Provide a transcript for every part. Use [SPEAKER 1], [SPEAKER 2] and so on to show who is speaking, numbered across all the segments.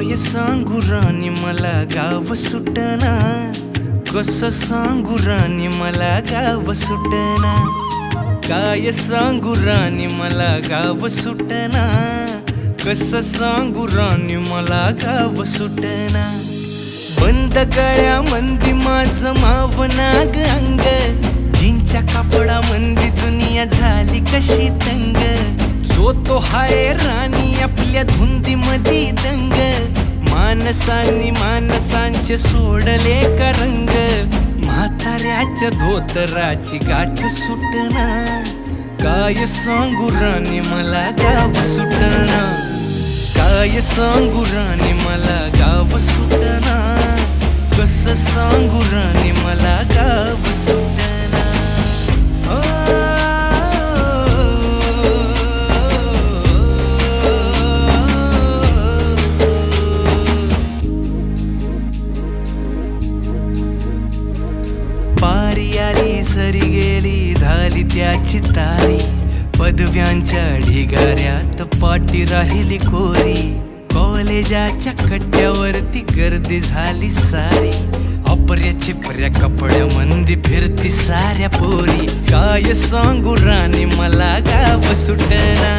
[SPEAKER 1] काय सांगू राणी मला गाव सुटना, कसं सांगू राणी मला गाव सुटना, काय सांगू राणी मला गाव सुटना, कसं सांगू राणी मला गाव सुटना। बंद गळ्यामंदी माझं मावनाग अंग, जीनच्या कापडामंदी दुनिया झाली कशी तंग, जो तो हाय राणी आपल्या धुंदीमधी दंग, मानसांनी मानसांचे सोडले का रंग, म्हाताऱ्याच्या धोतराची गाठ सुटना, काय सांगू राणी मला गाव सुटना, काय सांगू राणी मला गाव सुटना, कसं सांगू राणी मला गाव सुटना। पारी आली सरी गेली झाली त्याची तारी, पदव्यांच्या ढिगाऱ्यात पाटी राहिली कोरी, कॉलेजाच्या कट्ट्यावरती गर्दी झाली सारी, अपर्या चिपर्या कपड्यामंदी फिरती साऱ्या पोरी, काय सांगू राणी मला गाव सुटना,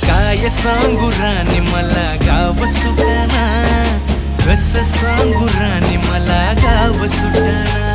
[SPEAKER 1] काय सांगू राणी मला गाव सुटना, कसं सांगू राणी मला गाव सुटना।